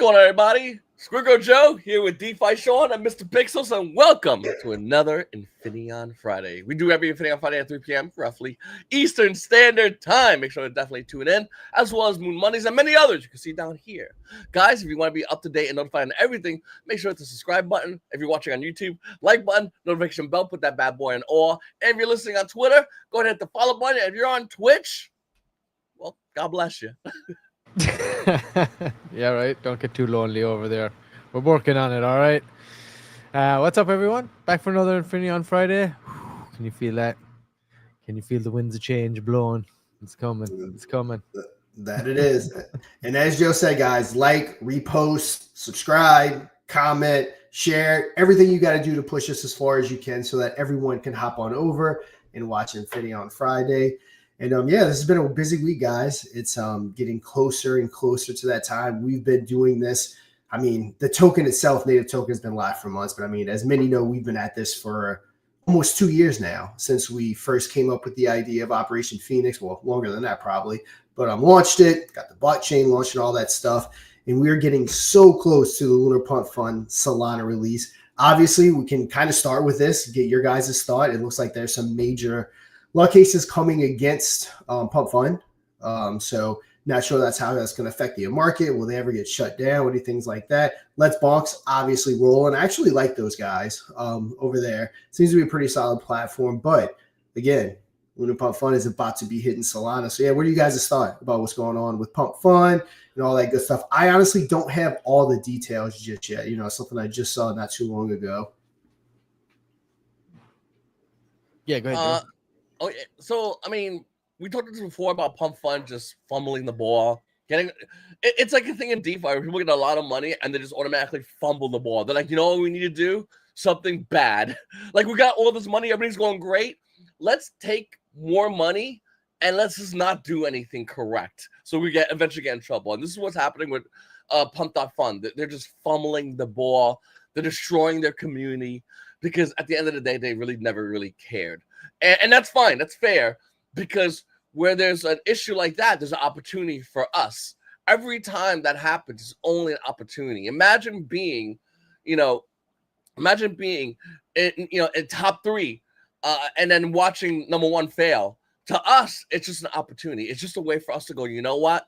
going on, everybody? Squiggo Joe here with DeFi Sean and Mr. Pixels, and welcome to another Infinaeon Friday. We do every Infinaeon Friday at 3 p.m. roughly Eastern Standard Time. Make sure to definitely tune in, as well as Moon Mondays and many others you can see down here. Guys, if you want to be up to date and notified on everything, make sure to hit the subscribe button. If you're watching on YouTube, like button, notification bell, put that bad boy in all. And if you're listening on Twitter, go ahead and hit the follow button. If you're on Twitch, well, God bless you. Yeah, right. Don't get too lonely over there. We're working on it, all right? What's up, everyone? Back for another Infinaeon Friday. Can you feel that? Can you feel the winds of change blowing? It's coming. It's coming. That it is. And as Joe said, guys, like, repost, subscribe, comment, share, everything you got to do to push us as far as you can so that everyone can hop on over and watch Infinaeon Friday. And yeah, this has been a busy week, guys. It's getting closer and closer to that time. We've been doing this. I mean, the token itself, native token, has been live for months. But I mean, as many know, we've been at this for almost 2 years now since we first came up with the idea of Operation Phoenix. Well, longer than that probably. But launched it, got the bot chain launched and all that stuff. And we're getting so close to the LunarPump.Fun Solana release. Obviously, we can kind of start with this, get your guys' thought. It looks like there's some major law cases coming against Pump.Fun. So not sure that's how that's going to affect the market. Will they ever get shut down? What do you things like that? Let's Bonks obviously roll. And I actually like those guys over there. Seems to be a pretty solid platform. But again, LunarPump.Fun is about to be hitting Solana. So yeah, what do you guys' thought about what's going on with Pump.Fun and all that good stuff? I honestly don't have all the details just yet. You know, something I just saw not too long ago. Yeah, go ahead, Joe. Oh, so I mean, we talked before about Pump.Fun just fumbling the ball, it's like a thing in DeFi where people get a lot of money and they just automatically fumble the ball. They're like, you know what we need to do? Something bad. Like, we got all this money, everything's going great. Let's take more money and let's just not do anything correct, so we eventually get in trouble. And this is what's happening with Pump.Fun. They're just fumbling the ball. They're destroying their community because at the end of the day, they really never really cared. And that's fine. That's fair, because where there's an issue like that, there's an opportunity for us. Every time that happens, it's only an opportunity. Imagine being in top three, and then watching number one fail. To us, it's just an opportunity. It's just a way for us to go, you know what?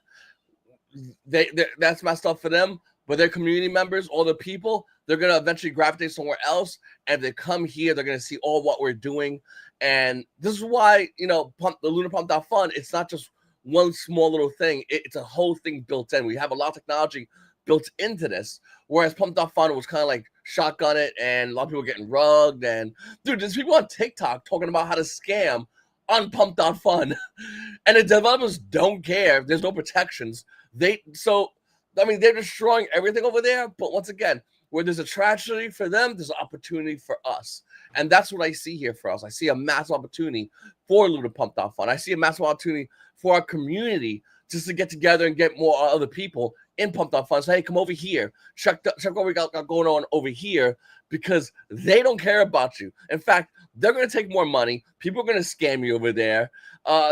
That's messed up for them, but their community members, all the people, they're going to eventually gravitate somewhere else. And if they come here, they're going to see all what we're doing. And this is why, the LunarPump.Fun, it's not just one small little thing. It's a whole thing built in. We have a lot of technology built into this, whereas Pump.Fun was kind of like shotgun it, and a lot of people getting rugged. And, dude, there's people on TikTok talking about how to scam on Pump.Fun. And the developers don't care. There's no protections. They're destroying everything over there. But once again, where there's a tragedy for them, there's an opportunity for us. And that's what I see here for us. I see a massive opportunity for LunarPump.Fun. I see a massive opportunity for our community just to get together and get more other people in Pump.Fun. So, hey, come over here. Check what we got going on over here, because they don't care about you. In fact, they're going to take more money. People are going to scam you over there.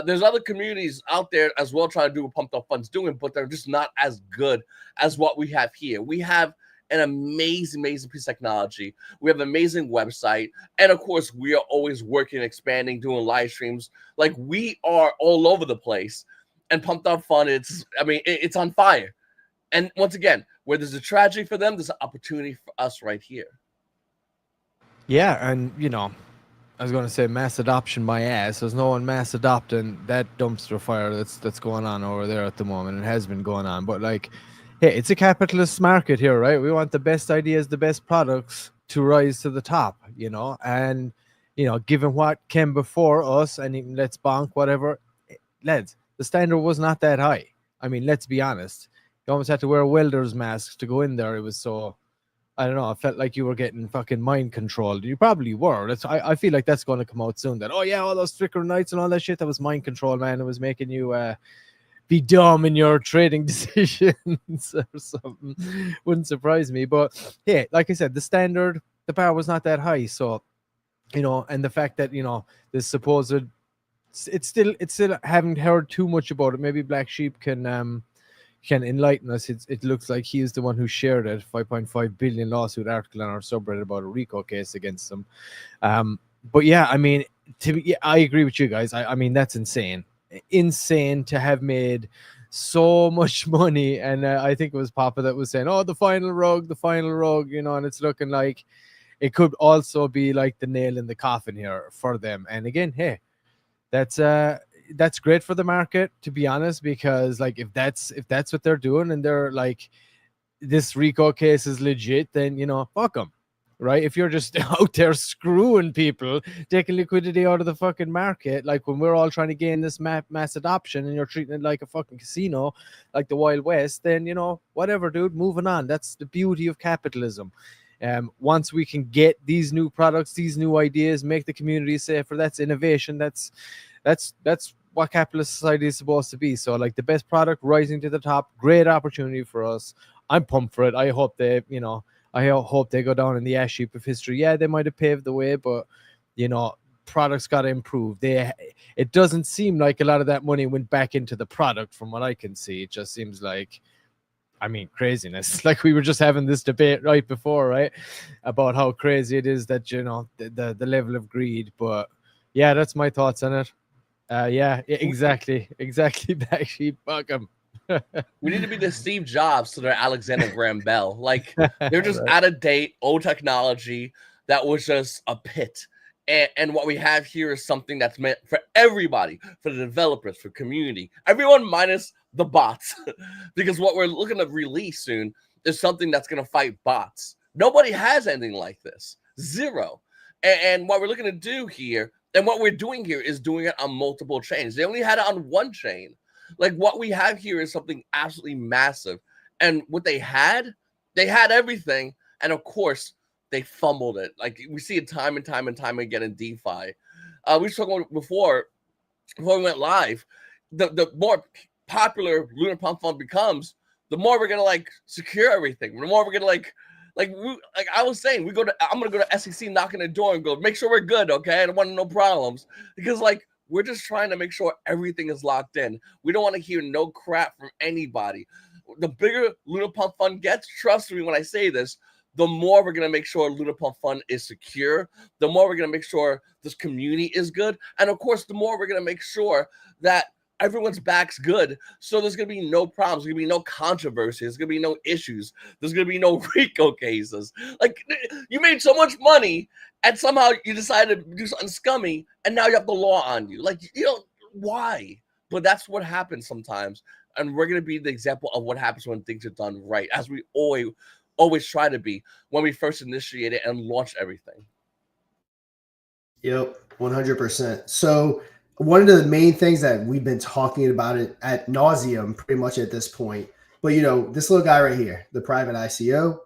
There's other communities out there as well trying to do what Pump.Fun's doing, but they're just not as good as what we have here. We have an amazing piece of technology. We have an amazing website. And of course, we are always working, expanding, doing live streams. Like, we are all over the place. And Pump.Fun, it's on fire. And once again, where there's a tragedy for them, there's an opportunity for us right here. Yeah, and, I was going to say mass adoption my ass. There's no one mass adopting that dumpster fire that's going on over there at the moment. It has been going on. But, like, hey, it's a capitalist market here, right? We want the best ideas, the best products to rise to the top, and, given what came before us, and even Let's Bonk, whatever, lads, the standard was not that high. I mean, let's be honest. You almost had to wear a welder's mask to go in there. It was so, I don't know, I felt like you were getting fucking mind controlled. You probably were. I feel like that's going to come out soon. That, oh yeah, all those Flickr nights and all that shit, that was mind control, man. It was making you be dumb in your trading decisions or something. Wouldn't surprise me. But yeah, like I said, the bar was not that high. So, and the fact that, this supposed, it's still haven't heard too much about it. Maybe Black Sheep can can enlighten us. It looks like he is the one who shared a 5.5 billion lawsuit article on our subreddit about a RICO case against them. But yeah, I mean, I agree with you guys. I mean, that's insane to have made so much money. And I think it was Papa that was saying, "Oh, the final rug," you know, and it's looking like it could also be like the nail in the coffin here for them. And again, hey, that's great for the market, to be honest, because like if that's what they're doing and they're like, this RICO case is legit, then, you know, fuck them, right? If you're just out there screwing people, taking liquidity out of the fucking market, like when we're all trying to gain this mass adoption and you're treating it like a fucking casino, like the Wild West, then, you know, whatever, dude, moving on. That's the beauty of capitalism. Once we can get these new products, these new ideas, make the community safer, that's innovation. That's what capitalist society is supposed to be. So like the best product rising to the top, great opportunity for us. I'm pumped for it. I hope they, you know, I hope they go down in the ash heap of history. Yeah, they might have paved the way, but, you know, products got to improve. It doesn't seem like a lot of that money went back into the product from what I can see. It just seems like, I mean, craziness. Like we were just having this debate right before, right? About how crazy it is that, you know, the level of greed. But yeah, that's my thoughts on it. Yeah, exactly. Back sheep, fuck them. We need to be the Steve Jobs to their Alexander Graham Bell. Like they're just Right. out of date, old technology that was just a pit. And what we have here is something that's meant for everybody, for the developers, for community, everyone minus the bots. Because what we're looking to release soon is something that's going to fight bots. Nobody has anything like this. Zero. And what we're looking to do here, and what we're doing here, is doing it on multiple chains. They only had it on one chain. Like what we have here is something absolutely massive. And what they had everything. And of course, they fumbled it. Like we see it time and time again in DeFi. We were talking about before we went live. The more popular LunarPump.Fun becomes, the more we're gonna like secure everything. The more we're gonna like I was saying, I'm gonna go to SEC, knock on the door, and go make sure we're good. Okay, I don't want no problems, because like we're just trying to make sure everything is locked in. We don't want to hear no crap from anybody. The bigger LunarPump.Fun gets, trust me when I say this, the more we're going to make sure LunarPump.Fun is secure, the more we're going to make sure this community is good, and of course, the more we're going to make sure that everyone's back's good. So there's going to be no problems. There's going to be no controversy. There's going to be no issues. There's going to be no RICO cases. Like, you made so much money, and somehow you decided to do something scummy, and now you have the law on you. Like, you know, why? But that's what happens sometimes. And we're going to be the example of what happens when things are done right, as we always try to be when we first initiated and launched everything. Yep, 100%. So one of the main things that we've been talking about it at nauseum pretty much at this point, but you know, this little guy right here, the private ICO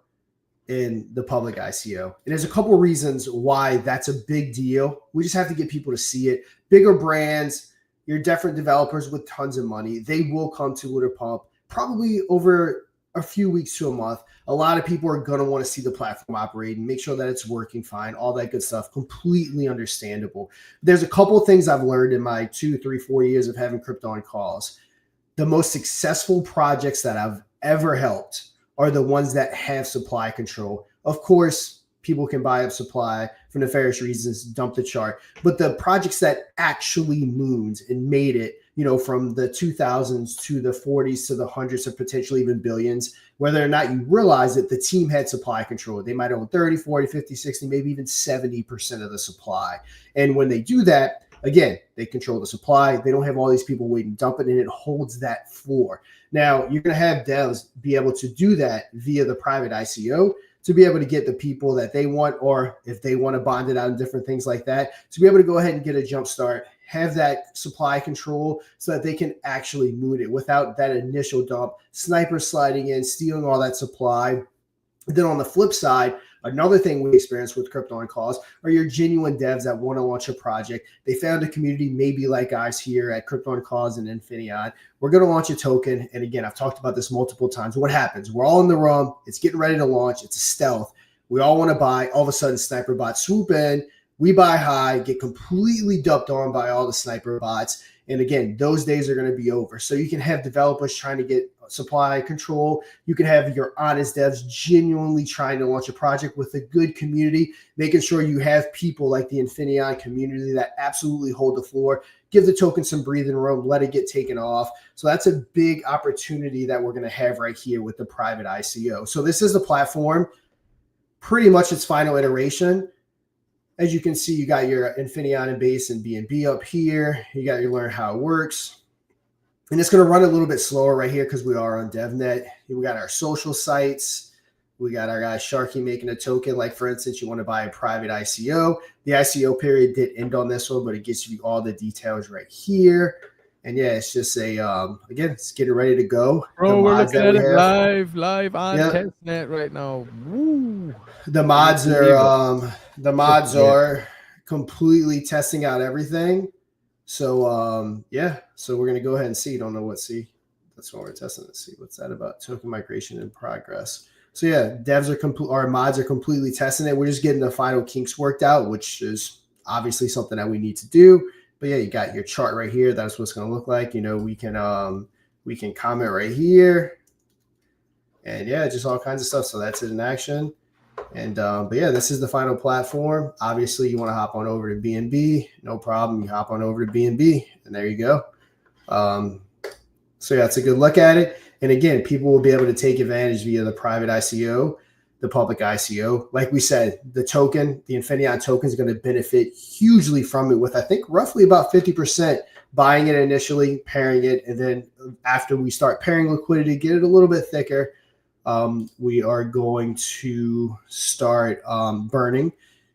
and the public ICO. And there's a couple reasons why that's a big deal. We just have to get people to see it. Bigger brands, your different developers with tons of money, they will come to LunarPump probably over a few weeks to a month. A lot of people are going to want to see the platform operate and make sure that it's working fine, all that good stuff. Completely understandable. There's a couple of things I've learned in my 2, 3, 4 years of having crypto on calls. The most successful projects that I've ever helped are the ones that have supply control. Of course, people can buy up supply for nefarious reasons, dump the chart, but the projects that actually moved and made it, you know, from the 2000s to the 40s to the hundreds of potentially even billions, whether or not you realize it, the team had supply control. They might own 30, 40, 50, 60, maybe even 70% of the supply. And when they do that, again, they control the supply. They don't have all these people waiting to dump it, and it holds that floor. Now, you're going to have devs be able to do that via the private ICO to be able to get the people that they want, or if they want to bond it out and different things like that, to be able to go ahead and get a jump start, have that supply control so that they can actually move it without that initial dump, snipers sliding in, stealing all that supply. Then on the flip side, another thing we experience with crypto on calls are your genuine devs that want to launch a project. They found a community, maybe like guys here at Crypto on Calls and Infinaeon. We're going to launch a token. And again, I've talked about this multiple times. What happens? We're all in the room. It's getting ready to launch. It's a stealth. We all want to buy. All of a sudden, sniper bots swoop in. We buy high, get completely dumped on by all the sniper bots. And again, those days are going to be over. So you can have developers trying to get supply control. You can have your honest devs genuinely trying to launch a project with a good community, making sure you have people like the Infinaeon community that absolutely hold the floor, give the token some breathing room, let it get taken off. So that's a big opportunity that we're going to have right here with the private ICO. So this is the platform, pretty much its final iteration. As you can see, you got your Infinaeon and base and BNB up here. You got your learn how it works. And it's going to run a little bit slower right here because we are on DevNet. We got our social sites. We got our guy Sharky making a token. Like, for instance, you want to buy a private ICO. The ICO period did end on this one, but it gives you all the details right here. And yeah, it's just a, again, it's getting ready to go. Bro, we're looking at it live on testnet right now. Woo. The mods are completely testing out everything. So yeah, so we're gonna go ahead and see. Don't know what see. That's what we're testing. Let's see what's that about. Token migration in progress. So yeah, devs are complete. Our mods are completely testing it. We're just getting the final kinks worked out, which is obviously something that we need to do. But yeah, you got your chart right here. That's what it's gonna look like. You know, we can comment right here, and yeah, just all kinds of stuff. So that's it in action. And but yeah, this is the final platform. Obviously, you want to hop on over to BNB, no problem. You hop on over to BNB, and there you go. So yeah, it's a good look at it. And again, people will be able to take advantage via the private ICO, the public ICO. Like we said, the token, the Infinaeon token, is going to benefit hugely from it, with I think roughly about 50% buying it initially, pairing it, and then after we start pairing liquidity, get it a little bit thicker. We are going to start burning.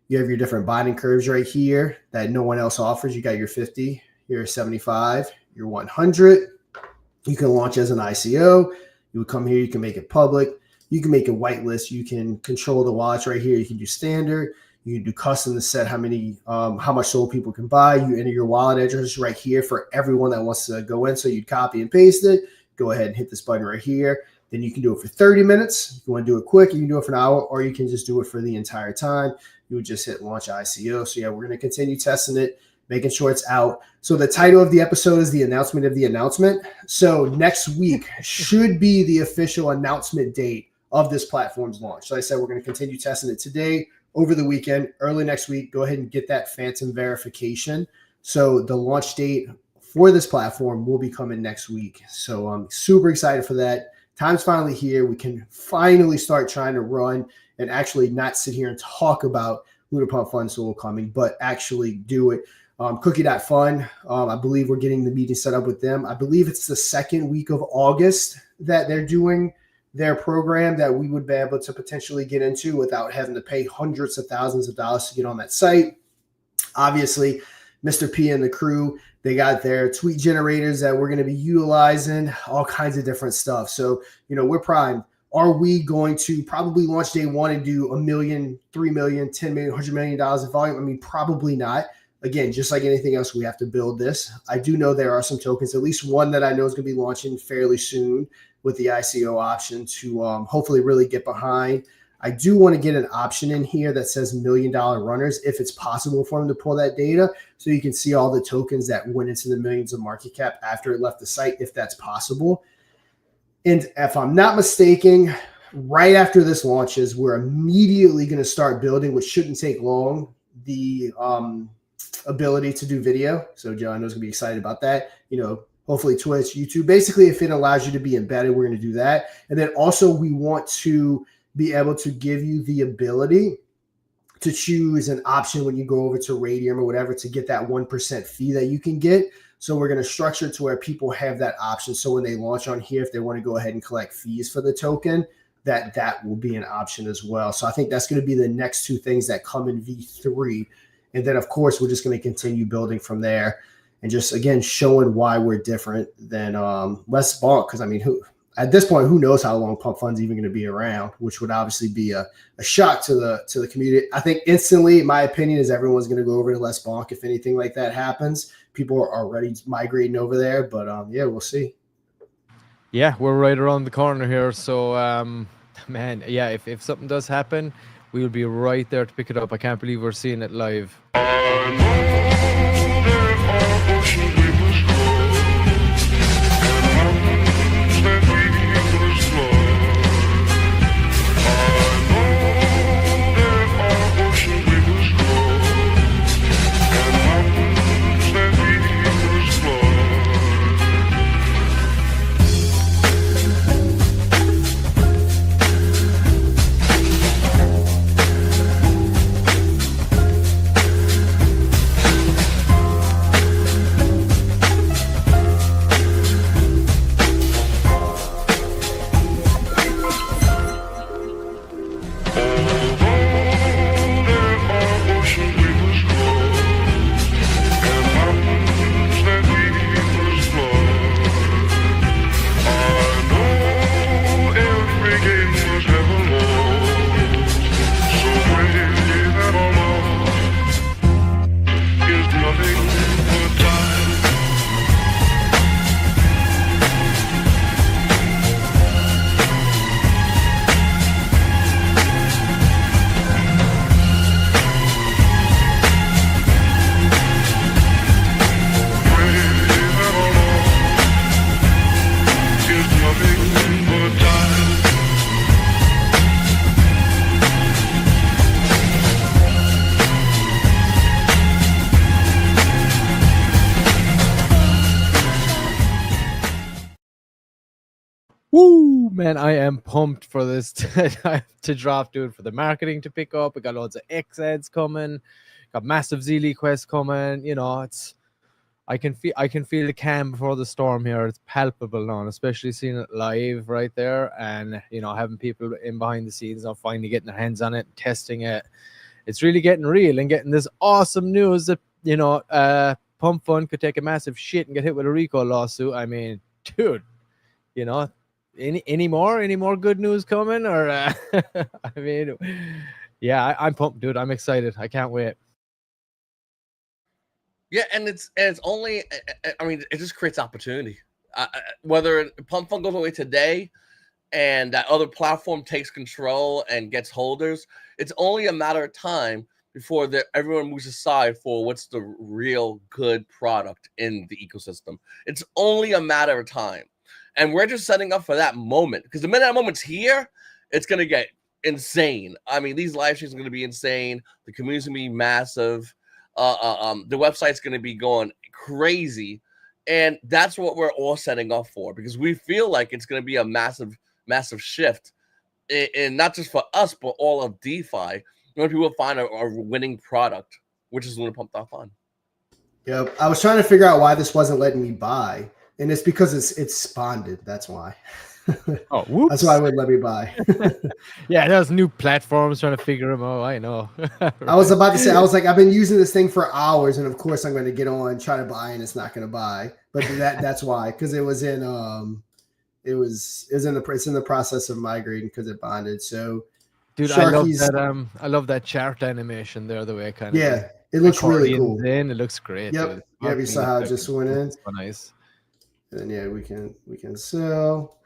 You have your different binding curves right here that no one else offers. You got your 50, your 75, your 100. You can launch as an ICO. You would come here. You can make it public. You can make a whitelist. You can control the wallets right here. You can do standard. You can do custom to set how much SOL people can buy. You enter your wallet address right here for everyone that wants to go in. So you'd copy and paste it. Go ahead and hit this button right here. Then you can do it for 30 minutes. If you want to do it quick, you can do it for an hour, or you can just do it for the entire time. You would just hit launch ICO. So yeah, we're going to continue testing it, making sure it's out. So the title of the episode is the announcement of the announcement. So next week should be the official announcement date of this platform's launch. So like I said, we're going to continue testing it today, over the weekend, early next week. Go ahead and get that phantom verification. So the launch date for this platform will be coming next week. So I'm super excited for that. Time's finally here. We can finally start trying to run and actually not sit here and talk about LunarPump.Fun SOL coming, but actually do it. Cookie.fun, I believe we're getting the meeting set up with them. I believe it's the second week of August that they're doing their program that we would be able to potentially get into without having to pay hundreds of thousands of dollars to get on that site. Obviously, Mr. P and the crew, they got their tweet generators that we're going to be utilizing, all kinds of different stuff. So, you know, we're primed. Are we going to probably launch day one and do $1 million, $3 million, $10 million, $100 million in volume? I mean, probably not. Again, just like anything else, we have to build this. I do know there are some tokens, at least one that I know is going to be launching fairly soon with the ICO option to hopefully really get behind. I do want to get an option in here that says $1 million runners, if it's possible for them to pull that data, so you can see all the tokens that went into the millions of market cap after it left the site, if that's possible. And if I'm not mistaken, right after this launches, we're immediately going to start building, which shouldn't take long, the ability to do video. So John is going to be excited about that. You know, hopefully Twitch, YouTube. Basically, if it allows you to be embedded, we're going to do that. And then also we want to be able to give you the ability to choose an option when you go over to Radium or whatever to get that 1% fee that you can get. So we're going to structure it to where people have that option. So when they launch on here, if they want to go ahead and collect fees for the token, that will be an option as well. So I think that's going to be the next two things that come in V3. And then, of course, we're just going to continue building from there and just, again, showing why we're different than less bonk. Because, I mean, at this point, who knows how long Pump Fun's even going to be around, which would obviously be a shock to the community. I think instantly, my opinion is everyone's going to go over to less bonk if anything like that happens. People are already migrating over there. But, yeah, we'll see. Yeah, we're right around the corner here. So, man, yeah, if something does happen, we will be right there to pick it up. I can't believe we're seeing it live. Woo, man, I am pumped for this to drop, dude, for the marketing to pick up. We got loads of X ads coming, got massive Zeely quests coming. You know, I can feel the calm before the storm here. It's palpable now, and especially seeing it live right there, and you know, having people in behind the scenes now finally getting their hands on it, testing it. It's really getting real and getting this awesome news that, you know, Pump Fun could take a massive shit and get hit with a RICO lawsuit. I mean, dude, you know, any more good news coming? Or I mean, yeah, I'm pumped, dude. I'm excited. I can't wait. Yeah, and it's only, I mean, it just creates opportunity. Whether Pump Fun goes away today and that other platform takes control and gets holders, it's only a matter of time before everyone moves aside for what's the real good product in the ecosystem. It's only a matter of time. And we're just setting up for that moment, because the minute that moment's here, it's going to get insane. I mean, these live streams are going to be insane. The community's going to be massive. The website's going to be going crazy. And that's what we're all setting up for, because we feel like it's going to be a massive shift in not just for us, but all of DeFi, when people find a winning product, which is LunarPump.Fun. Yep. I was trying to figure out why this wasn't letting me buy, and it's because it's sponded. That's why. Oh, whoops. That's why it wouldn't let me buy. Yeah, there's new platforms trying to figure them out. I know. I was about to say, I was like, I've been using this thing for hours, and of course I'm going to get on, try to buy, and it's not going to buy. But that's why, because it was in it's in the process of migrating because it bonded. So, dude, I love that chart animation there. The way it kind of it looks really cool. It looks great. Yep. Dude. Yeah, you saw how it just went in. So nice. And yeah, we can sell.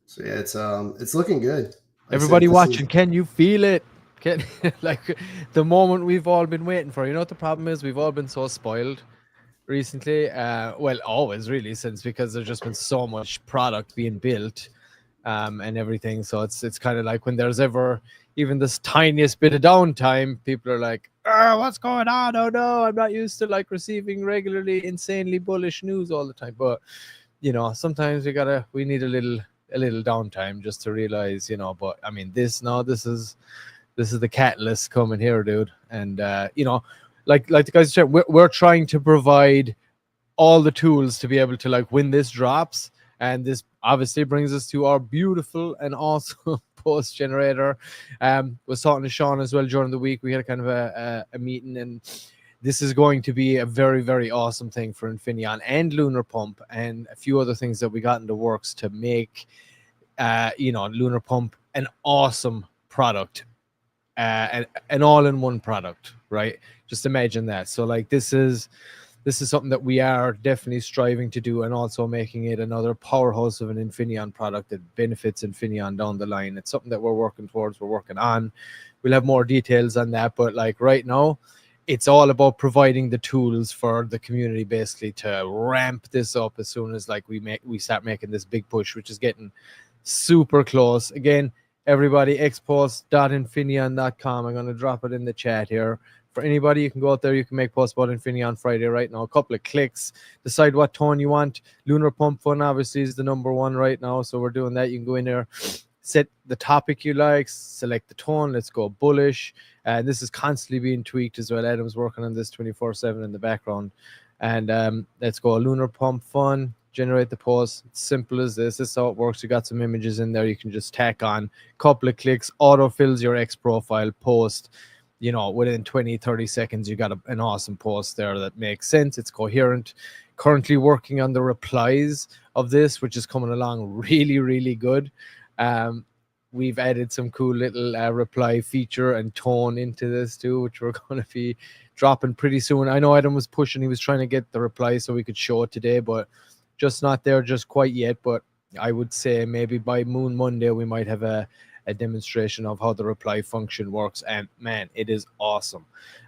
So yeah, it's looking good. Everybody watching, can you feel it? Like the moment we've all been waiting for. You know what the problem is? We've all been so spoiled recently. Well, always really, because there's just been so much product being built and everything. So it's kind of like when there's ever even this tiniest bit of downtime, people are like, what's going on? Oh no, I'm not used to like receiving regularly insanely bullish news all the time. But you know, sometimes we need a little downtime just to realize, you know. But I mean, this is the catalyst coming here, dude. And you know, like the guys said, we're trying to provide all the tools to be able to like when this drops. And this obviously brings us to our beautiful and awesome post generator. Was talking to Sean as well during the week. We had a kind of a meeting, and this is going to be a very, very awesome thing for Infinaeon and LunarPump and a few other things that we got in the works to make, you know, LunarPump an awesome product, an all-in-one product, right? Just imagine that. So like this is something that we are definitely striving to do, and also making it another powerhouse of an Infinaeon product that benefits Infinaeon down the line. It's something that we're working towards, we're working on. We'll have more details on that, but like right now, it's all about providing the tools for the community basically to ramp this up as soon as like we start making this big push, which is getting super close. Again, everybody, xpost.infinaeon.com. I'm going to drop it in the chat here. For anybody, you can go out there, you can make posts about Infinaeon Friday right now. A couple of clicks, decide what tone you want. LunarPump.Fun obviously is the #1 right now, so we're doing that. You can go in there, set the topic you like, select the tone, let's go bullish. And this is constantly being tweaked as well. Adam's working on this 24/7 in the background. And let's go LunarPump.Fun, generate the post. It's simple as this. This is how it works. You got some images in there. You can just tack on, couple of clicks, auto fills your X profile post. You know, within 20-30 seconds, you got an awesome post there that makes sense. It's coherent. Currently working on the replies of this, which is coming along really, really good. We've added some cool little reply feature and tone into this too, which we're going to be dropping pretty soon. I know Adam was pushing. He was trying to get the reply so we could show it today, but just not there just quite yet. But I would say maybe by Moon Monday, we might have a demonstration of how the reply function works. And man, it is awesome.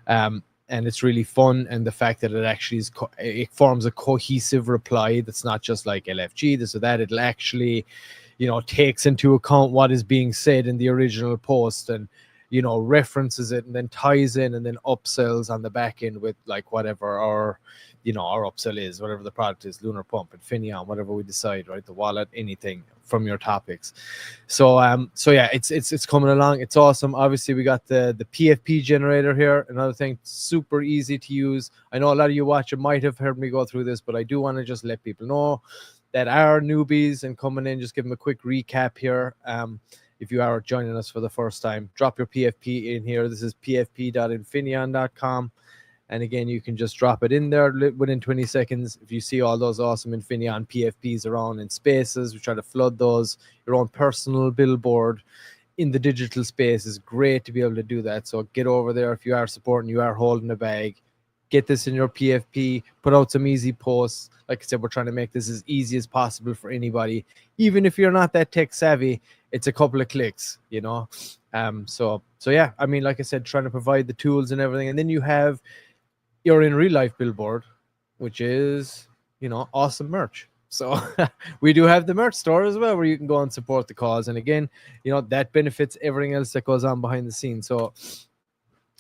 And it's really fun. And the fact that it actually it forms a cohesive reply that's not just like LFG, this or that. It'll actually, you know, takes into account what is being said in the original post. And, references it and then ties in and then upsells on the back end with like whatever our upsell is, whatever the product is, Lunar Pump, Infinaeon, whatever we decide, right? The wallet, anything from your topics. So yeah, it's coming along. It's awesome. Obviously, we got the PFP generator here. Another thing, super easy to use. I know a lot of you watching might have heard me go through this, but I do want to just let people know that are newbies and coming in, just give them a quick recap here. If you are joining us for the first time, drop your PFP in here. This is pfp.infinaeon.com. And again, you can just drop it in there within 20 seconds. If you see all those awesome Infinaeon PFPs around in spaces, we try to flood those. Your own personal billboard in the digital space is great to be able to do that. So get over there. If you are supporting, you are holding a bag, get this in your PFP, put out some easy posts. Like I said, we're trying to make this as easy as possible for anybody. Even if you're not that tech savvy, it's a couple of clicks, So yeah, I mean, like I said, trying to provide the tools and everything. And then you have your in real life billboard, which is, awesome merch. So we do have the merch store as well, where you can go and support the cause. And again, that benefits everything else that goes on behind the scenes. So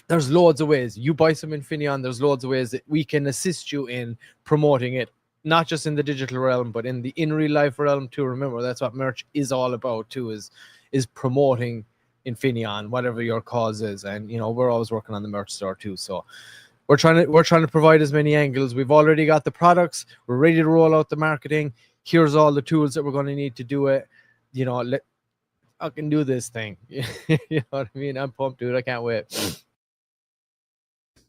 there's loads of ways. You buy some Infinaeon, there's loads of ways that we can assist you in promoting it, not just in the digital realm, but in the in real life realm too. Remember, that's what merch is all about too, is promoting Infinaeon, whatever your cause is. And we're always working on the merch store too. So we're trying to provide as many angles. We've already got the products. We're ready to roll out the marketing. Here's all the tools that we're going to need to do it. I can do this thing. You know what I mean? I'm pumped, dude. I can't wait.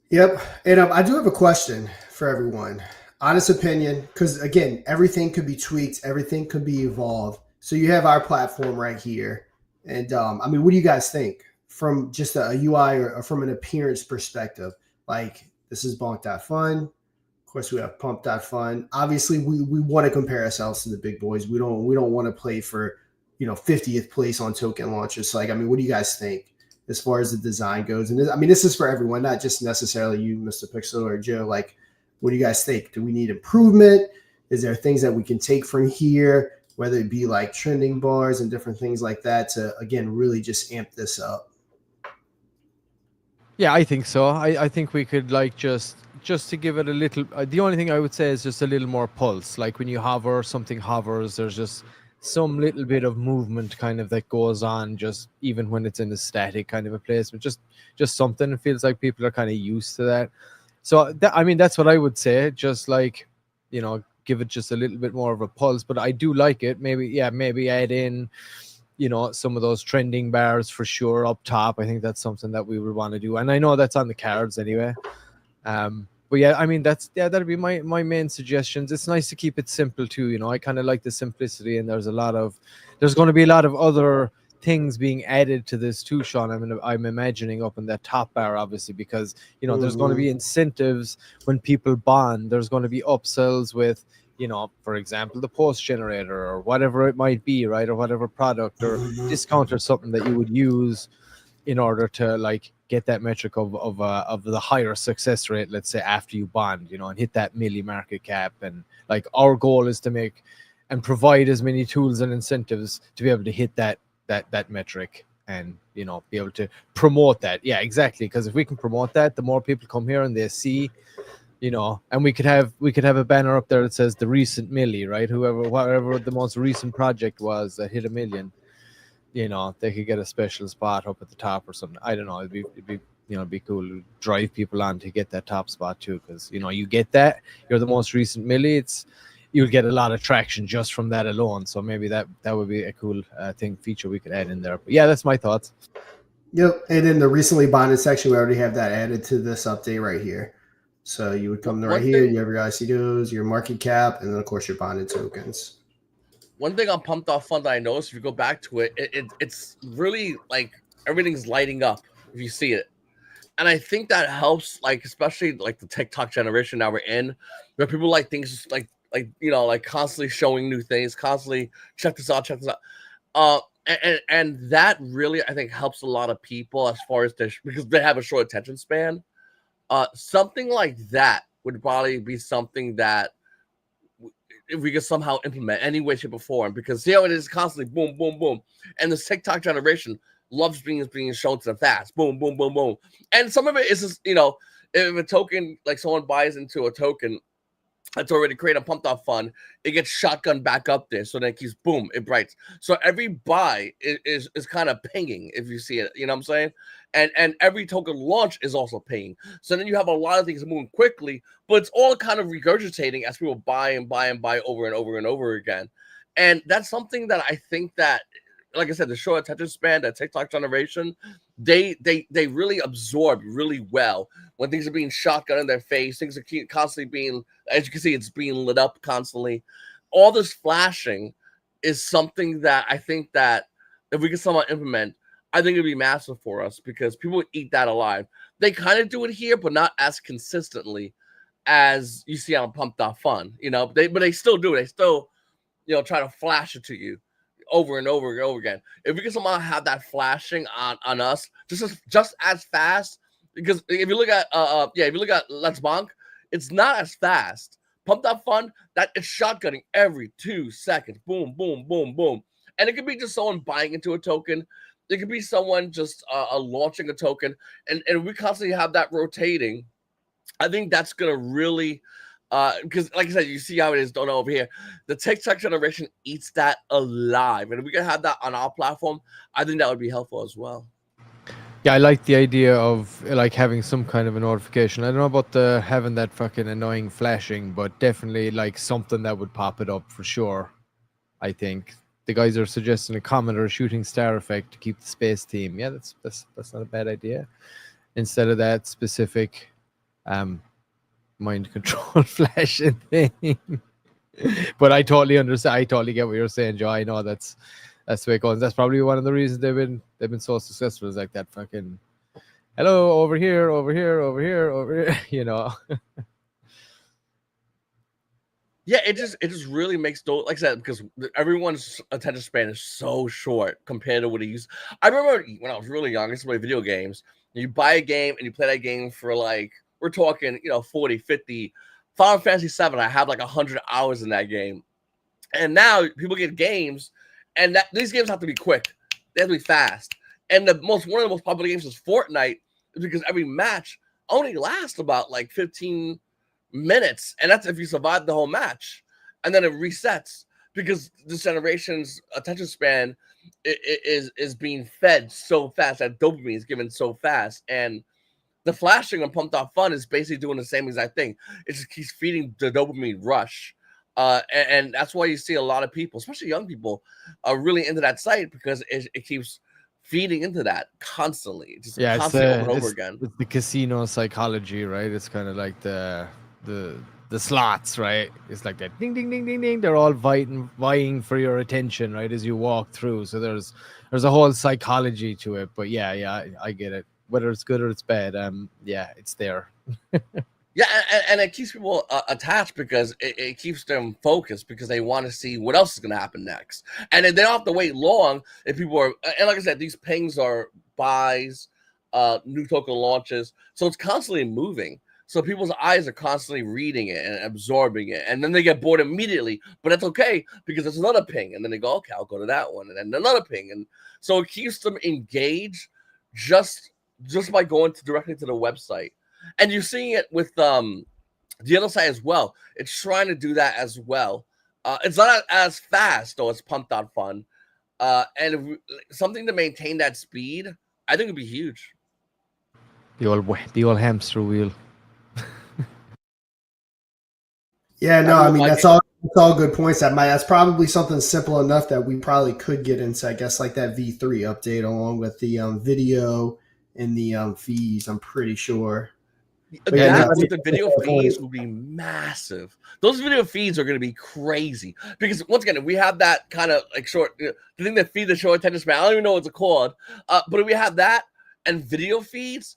Yep. And I do have a question for everyone. Honest opinion, because again, everything could be tweaked, everything could be evolved. So you have our platform right here. And I mean, what do you guys think from just a UI or from an appearance perspective? Like, this is Bonk.Fun. Of course, we have Pump.Fun. Obviously, we want to compare ourselves to the big boys. We don't want to play for 50th place on token launches. So, like, I mean, what do you guys think as far as the design goes? And I mean, this is for everyone, not just necessarily you, Mr. Pixel or Joe. Like, what do you guys think? Do we need improvement? Is there things that we can take from here, whether it be like trending bars and different things like that, to again really just amp this up? Yeah, I think so. I think we could like just to give it a little. The only thing I would say is just a little more pulse. Like when you hover, something hovers. There's just some little bit of movement kind of that goes on, just even when it's in a static kind of a placement. Just something. It feels like people are kind of used to that. So I mean, that's what I would say. Just like give it just a little bit more of a pulse. But I do like it. Maybe add in some of those trending bars for sure up top. I think that's something that we would want to do, and I know that's on the cards anyway. But yeah, I mean that'd be my main suggestions. It's nice to keep it simple too. I kind of like the simplicity, and there's going to be a lot of other things being added to this too, Sean. I'm imagining up in that top bar, obviously, because there's going to be incentives when people bond. There's going to be upsells with for example, the post generator or whatever it might be, right? Or whatever product or discount or something that you would use in order to like get that metric of the higher success rate, let's say after you bond, and hit that milli market cap. And like our goal is to make and provide as many tools and incentives to be able to hit that metric and be able to promote that. Yeah, exactly. Because if we can promote that, the more people come here and they see. And we could have a banner up there that says the recent milli, right? Whatever the most recent project was that hit 1 million, they could get a special spot up at the top or something. I don't know. It'd be cool to drive people on to get that top spot too, because you get that, you're the most recent milli. You'll get a lot of traction just from that alone. So maybe that would be a cool feature we could add in there. But yeah, that's my thoughts. Yep. And in the recently bonded section, we already have that added to this update right here. So you would come to right here, you have your ICOs, your market cap, and then of course your bonded tokens. One thing on Pump.Fun that I noticed, if you go back to it, it's really like everything's lighting up if you see it. And I think that helps, like especially like the TikTok generation that we're in, where people like things like constantly showing new things, constantly check this out. And that really I think helps a lot of people as far as because they have a short attention span. Something like that would probably be something that if we could somehow implement any way, shape, or form, because it is constantly boom, boom, boom. And this TikTok generation loves being shown to them fast. Boom, boom, boom, boom. And some of it is just, you know, if a token, like someone buys into a token that's already created on Pump.Fun, it gets shotgun back up there. So then it keeps, boom, it brights. So every buy is kind of pinging, if you see it, you know what I'm saying? And every token launch is also pinging. So then you have a lot of things moving quickly, but it's all kind of regurgitating as people buy and buy and buy over and over and over again. And that's something that I think that, like I said, the short attention span, that TikTok generation, they really absorb really well when things are being shotgun in their face. Things are constantly being, as you can see, it's being lit up constantly. All this flashing is something that I think that if we can somehow implement, I think it'd be massive for us because people would eat that alive. They kind of do it here, but not as consistently as you see on Pump.Fun. You know, but they still do it. They still, you know, try to flash it to you over and over and over again. If we can somehow have that flashing on us just as fast, because if you look at if you look at Let's Bonk, it's not as fast. Pump.Fun, that it's shotgunning every 2 seconds. Boom, boom, boom, boom. And it could be just someone buying into a token. It could be someone just launching a token. And we constantly have that rotating. I think that's gonna really because like I said, you see how it is done over here. The TikTok generation eats that alive. And if we can have that on our platform, I think that would be helpful as well. Yeah, I like the idea of like having some kind of a notification. I don't know about the having that fucking annoying flashing, but definitely like something that would pop it up for sure. I think the guys are suggesting a comet or a shooting star effect to keep the space theme. Yeah, that's not a bad idea. Instead of that specific mind control flashing thing. But I totally understand. I totally get what you're saying, Joe. I know that's the way it goes. That's probably one of the reasons they've been so successful. Is like that fucking hello over here, over here, over here, over here. You know. Yeah, it just really makes those, like I said, because everyone's attention span is so short compared to what it used. I remember when I was really young, I used to play video games. You buy a game and you play that game for like, we're talking, 40, 50. Final Fantasy 7, I have like 100 hours in that game. And now people get games, and these games have to be quick. They have to be fast. And one of the most popular games is Fortnite, because every match only lasts about like 15 minutes, and that's if you survive the whole match, and then it resets because this generation's attention span is being fed so fast. That dopamine is given so fast, and the flashing on Pump.Fun is basically doing the same exact thing. It just keeps feeding the dopamine rush, and that's why you see a lot of people, especially young people, are really into that site because it keeps feeding into that constantly, just constantly over and over again. It's the casino psychology, right? It's kind of like the slots, right? It's like that ding ding ding ding ding. They're all vying for your attention, right, as you walk through. So there's a whole psychology to it. But yeah, I get it. Whether it's good or it's bad, yeah, it's there. Yeah, and it keeps people attached because it keeps them focused because they want to see what else is going to happen next. And they don't have to wait long if people are, and like I said, these pings are buys, new token launches. So it's constantly moving. So people's eyes are constantly reading it and absorbing it. And then they get bored immediately, but that's okay because there's another ping. And then they go, okay, I'll go to that one. And then another ping. And so it keeps them engaged just by going directly to the website. And you're seeing it with the other side as well. It's trying to do that as well. It's not as fast, though, as Pump.Fun. And something to maintain that speed, I think would be huge. The old hamster wheel. Yeah, no, I mean that's all good points. That's probably something simple enough that we probably could get into, I guess, like that V3 update along with the video and the fees. I'm pretty sure. The video feeds will be massive. Those video feeds are going to be crazy because once again, we have that kind of like short, the thing that feed the short attention span. I don't even know what it's called, but if we have that and video feeds,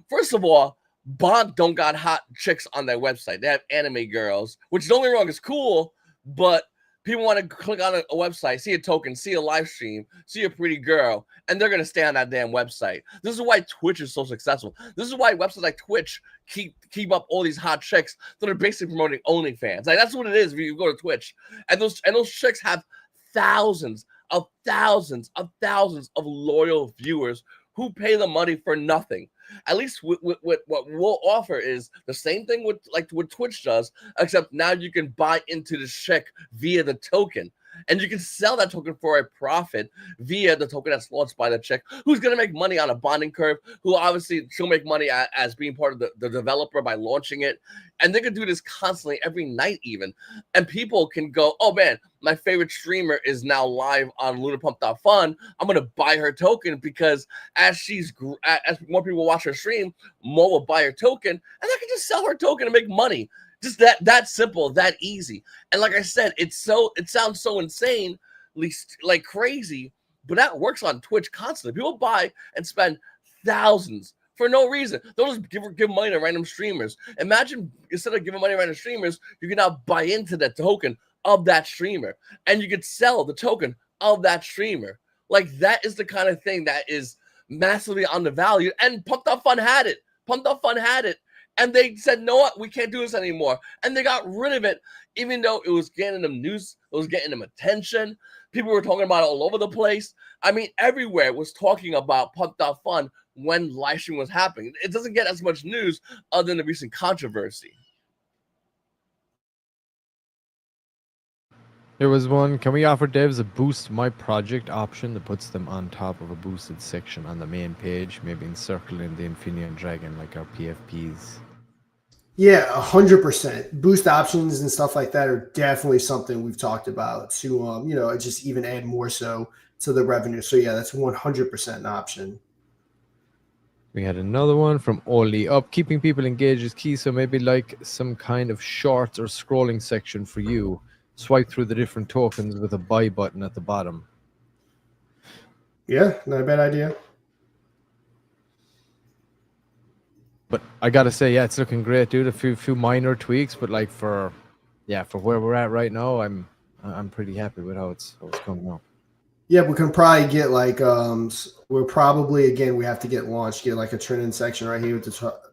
first of all, Bond don't got hot chicks on their website. They have anime girls, which don't get me wrong, is cool, but people want to click on a website, see a token, see a live stream, see a pretty girl, and they're going to stay on that damn website. This is why Twitch is so successful. This is why websites like Twitch keep up all these hot chicks that are basically promoting OnlyFans. Like, that's what it is if you go to Twitch. And those chicks have thousands of thousands of loyal viewers who pay the money for nothing. At least with what we'll offer is the same thing with like what Twitch does, except now you can buy into the check via the token. And you can sell that token for a profit via the token that's launched by the chick who's going to make money on a bonding curve, who obviously she'll make money as being part of the developer by launching it. And they can do this constantly every night even. And people can go, oh man, my favorite streamer is now live on LunarPump.Fun. I'm going to buy her token because as more people watch her stream, more will buy her token. And I can just sell her token and make money. Just that simple, that easy. And like I said, it sounds so insane, like crazy, but that works on Twitch constantly. People buy and spend thousands for no reason. They'll just give money to random streamers. Imagine instead of giving money to random streamers, you can now buy into the token of that streamer, and you could sell the token of that streamer. Like that is the kind of thing that is massively undervalued. And Pump.Fun had it. Pump.Fun had it. And they said, no, what? We can't do this anymore. And they got rid of it, even though it was getting them news, it was getting them attention. People were talking about it all over the place. I mean, everywhere was talking about Pump.Fun when live stream was happening. It doesn't get as much news other than the recent controversy. There was one. Can we offer devs a boost my project option that puts them on top of a boosted section on the main page, maybe encircling the Infinaeon Dragon like our PFPs? Yeah, 100%. Boost options and stuff like that are definitely something we've talked about to, just even add more so to the revenue. So yeah, that's 100% an option. We had another one from Oli Up. Keeping people engaged is key, so maybe like some kind of shorts or scrolling section for you. Swipe through the different tokens with a buy button at the bottom. Yeah, not a bad idea. But I gotta say, yeah, it's looking great, dude. A few minor tweaks, but like for where we're at right now, I'm pretty happy with how it's coming out. Yeah, we can probably get like we're probably again we have to get launched, get like a trending section right here with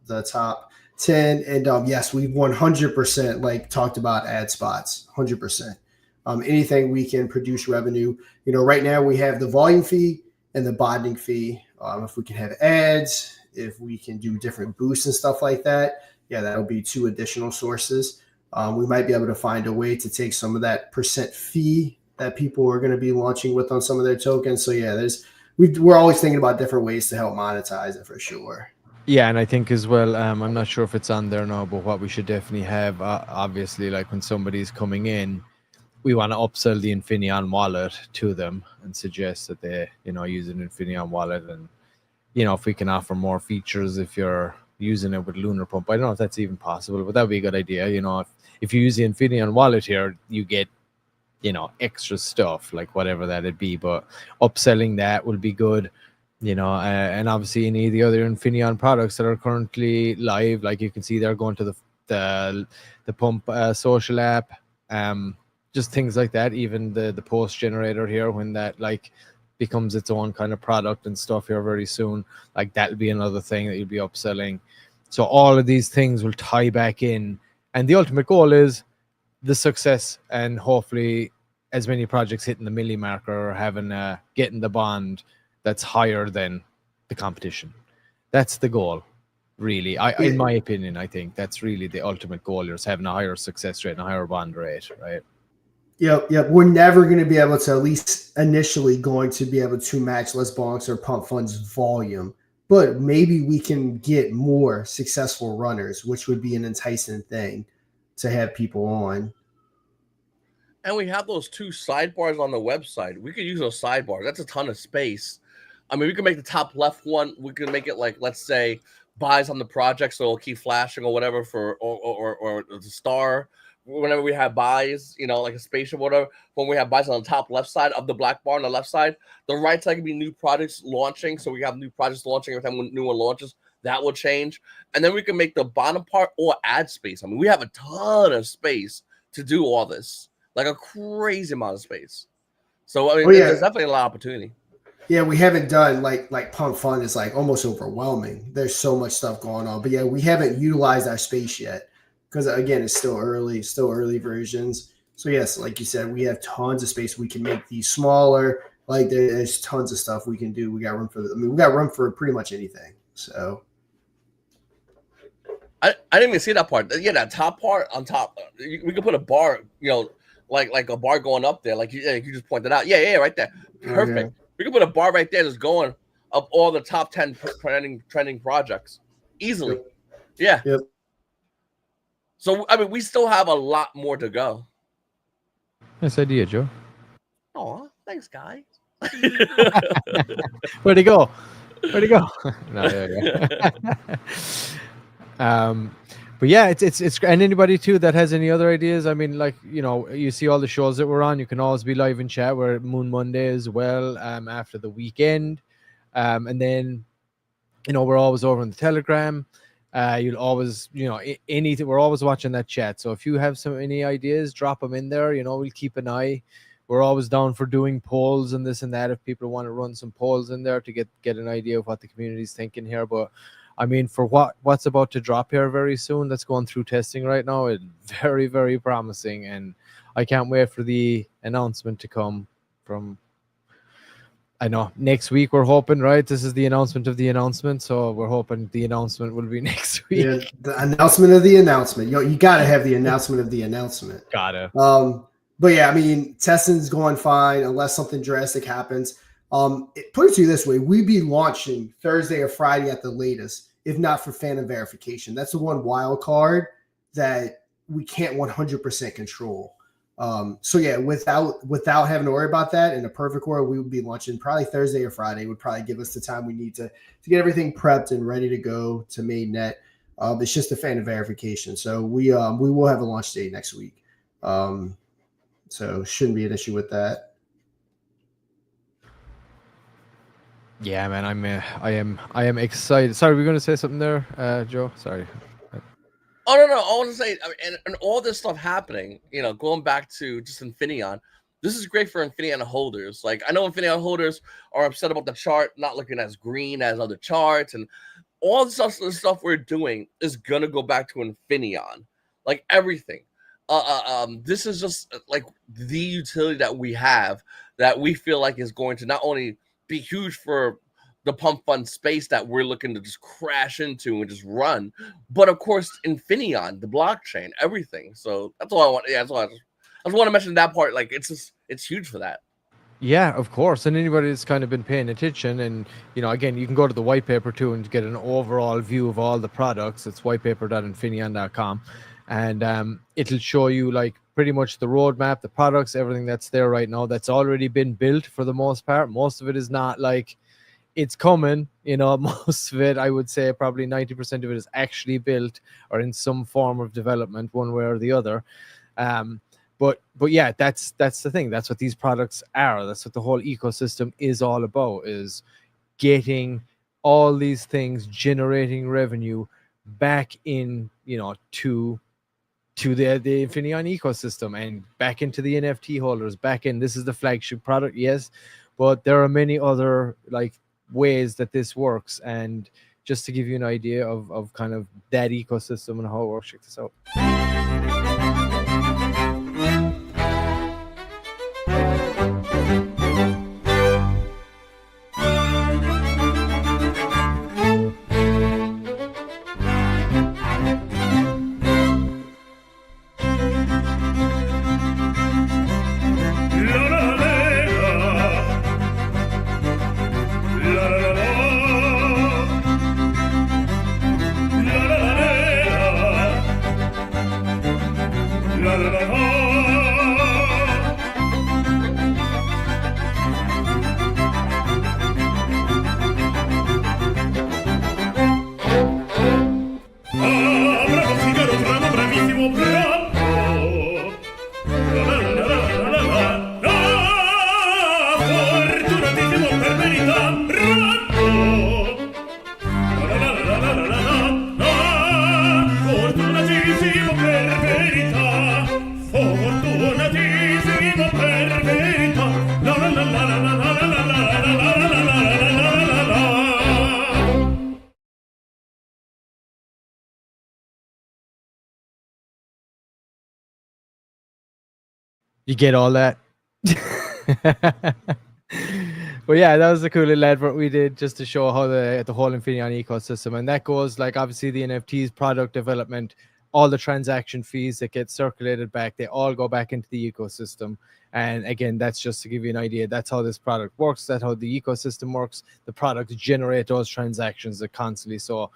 the top 10, and yes, we've 100% like talked about ad spots, 100%. Anything we can produce revenue. Right now we have the volume fee and the bonding fee. If we can have ads, if we can do different boosts and stuff like that, yeah, that'll be 2 additional sources. We might be able to find a way to take some of that percent fee that people are going to be launching with on some of their tokens. So yeah, we're always thinking about different ways to help monetize it for sure. Yeah, and I think as well, I'm not sure if it's on there now, but what we should definitely have, obviously, like when somebody's coming in, we want to upsell the Infinaeon wallet to them and suggest that they, use an Infinaeon wallet. And, if we can offer more features if you're using it with LunarPump. I don't know if that's even possible, but that would be a good idea. If you use the Infinaeon wallet here, you get, extra stuff, like whatever that'd be. But upselling that will be good. And obviously any of the other Infinaeon products that are currently live, like you can see they're going to the Pump social app, just things like that. Even the post generator here, when that like becomes its own kind of product and stuff here very soon, like that'll be another thing that you'll be upselling. So all of these things will tie back in, and the ultimate goal is the success, and hopefully as many projects hitting the milli marker or having getting the bond that's higher than the competition. That's the goal, really. In my opinion, I think that's really the ultimate goal here, is having a higher success rate and a higher bond rate, right? Yep. We're never going to be able to, at least initially, going to be able to match Les Bonks or Pump Fun's volume, but maybe we can get more successful runners, which would be an enticing thing to have people on. And we have those 2 sidebars on the website. We could use those sidebars. That's a ton of space. I mean, we can make the top left one. We can make it like, let's say, buys on the project, so it'll keep flashing or whatever or the star. Whenever we have buys, like a spaceship or whatever, when we have buys on the top left side of the black bar on the left side, the right side can be new projects launching. So we have new projects launching every time a new one launches. That will change. And then we can make the bottom part or ad space. I mean, we have a ton of space to do all this, like a crazy amount of space. So, I mean, there's definitely a lot of opportunity. Yeah, we haven't done like Pump Fun is like almost overwhelming. There's so much stuff going on. But yeah, we haven't utilized our space yet. Because again, it's still early versions. So yes, like you said, we have tons of space. We can make these smaller. Like there's tons of stuff we can do. We got room for we got room for pretty much anything. So I didn't even see that part. Yeah, that top part on top. We could put a bar, like a bar going up there, like you just pointed out. Yeah, right there. Perfect. We could put a bar right there, just going of all the top 10 trending projects easily. Yep. Yeah. Yep. So I mean, we still have a lot more to go. Nice idea, Joe. Oh, thanks, guys. Where'd he go? Where'd he go? No, yeah. But yeah, it's and anybody too that has any other ideas. I mean, like, you know, you see all the shows that we're on. You can always be live in chat. We're at Moon Monday as well. After the weekend, and then, you know, we're always over on the Telegram. You'll always, you know, anything. We're always watching that chat. So if you have any ideas, drop them in there. You know, we'll keep an eye. We're always down for doing polls and this and that. If people want to run some polls in there to get an idea of what the community's thinking here, but I mean, for what's about to drop here very soon, that's going through testing right now, it's very, very promising, and I can't wait for the announcement to come from. I know next week we're hoping, right? This is the announcement of the announcement, so we're hoping the announcement will be next week. Yeah, the announcement of the announcement. You got to have the announcement of the announcement. Gotta. But yeah, I mean, testing's going fine unless something drastic happens. Put it to you this way: we'd be launching Thursday or Friday at the latest, if not for phantom verification. That's the one wild card that we can't 100% control. So yeah, without having to worry about that, in a perfect world, we would be launching probably Thursday or Friday. Would probably give us the time we need to get everything prepped and ready to go to mainnet. It's just a phantom verification, so we will have a launch date next week. So shouldn't be an issue with that. Yeah, man, I am excited. Sorry, we're going to say something there, Joe. Sorry. Oh no, I want to say, I mean, and all this stuff happening, you know, going back to just Infinaeon, this is great for Infinaeon holders. Like, I know Infinaeon holders are upset about the chart not looking as green as other charts, and all the stuff we're doing is gonna go back to Infinaeon, like everything. This is just like the utility that we have that we feel like is going to not only be huge for the pump fund space that we're looking to just crash into and just run, but of course Infinaeon, the blockchain, everything. So that's all I want. Yeah, that's all I just want to mention that part. Like, it's huge for that. Yeah, of course. And anybody that's kind of been paying attention, and, you know, again, you can go to the white paper too and get an overall view of all the products. It's whitepaper.infinion.com, and it'll show you like pretty much the roadmap, the products, everything that's there right now. That's already been built for the most part. Most of it is not like it's coming, you know. Most of it, I would say probably 90% of it is actually built or in some form of development, one way or the other. But yeah, that's the thing. That's what these products are. That's what the whole ecosystem is all about, is getting all these things, generating revenue back in, you know, to the Infinion ecosystem and back into the NFT holders, back in. This is the flagship product, yes, but there are many other like ways that this works. And just to give you an idea of kind of that ecosystem and how it works, check this out. You get all that? But yeah, that was a cool little advert we did just to show how the whole Infinaeon ecosystem, and that goes like obviously the NFTs, product development, all the transaction fees that get circulated back, they all go back into the ecosystem. And again, that's just to give you an idea. That's how this product works. That's how the ecosystem works. The products generate those transactions constantly. So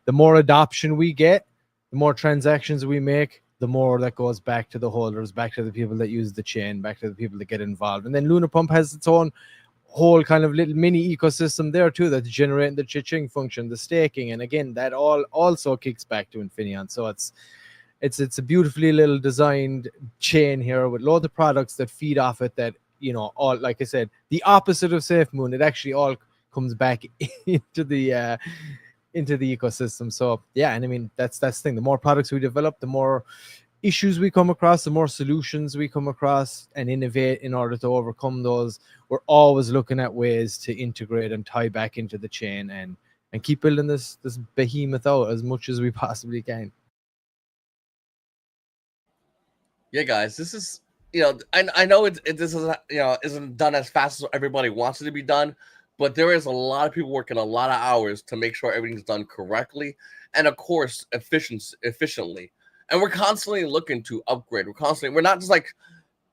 the more adoption we get, the more transactions we make, the more that goes back to the holders, back to the people that use the chain, back to the people that get involved. And then LunarPump has its own whole kind of little mini ecosystem there too, that's generating the cha-ching function, the staking, and again that all also kicks back to Infinion. So it's a beautifully little designed chain here with loads of products that feed off it, that, you know, all, like I said, the opposite of SafeMoon, it actually all comes back into the ecosystem. So yeah, and I mean that's the thing, the more products we develop, the more issues we come across, the more solutions we come across and innovate in order to overcome those. We're always looking at ways to integrate and tie back into the chain and keep building this behemoth out as much as we possibly can. Yeah, guys, this is, you know, I know this is, you know, isn't done as fast as everybody wants it to be done, but there is a lot of people working a lot of hours to make sure everything's done correctly and, of course, efficiently. And we're constantly looking to upgrade. We're not just like,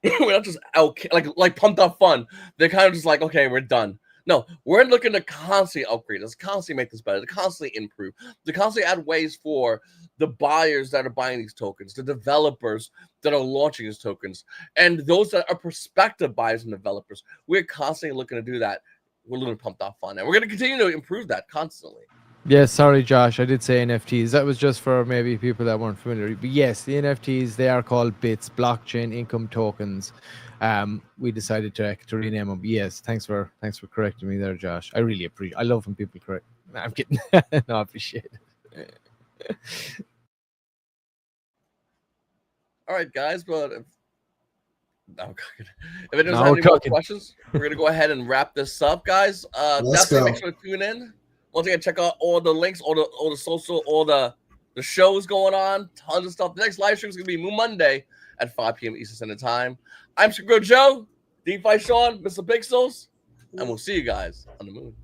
we're not just okay, like Pump.Fun. They're kind of just like, okay, we're done. No, we're looking to constantly upgrade us, constantly make this better, to constantly improve, to constantly add ways for the buyers that are buying these tokens, the developers that are launching these tokens, and those that are prospective buyers and developers. We're constantly looking to do that with LunarPump.Fun, and we're going to continue to improve that constantly. Yeah, sorry, Josh. I did say NFTs. That was just for maybe people that weren't familiar. But yes, the NFTs, they are called BITs, blockchain income tokens. We decided to rename them. Yes, thanks for correcting me there, Josh. I really appreciate. I love when people correct. Nah, I'm kidding. No, I appreciate it. All right, guys, but if anyone has any more questions, we're gonna go ahead and wrap this up, guys. Definitely make sure to tune in. Once again, check out all the links, all the social, all the shows going on, tons of stuff. The next live stream is gonna be Monday at 5 p.m. Eastern Standard Time. I'm Sugar Joe, DeFi Sean, Mr. Pixels, and we'll see you guys on the moon.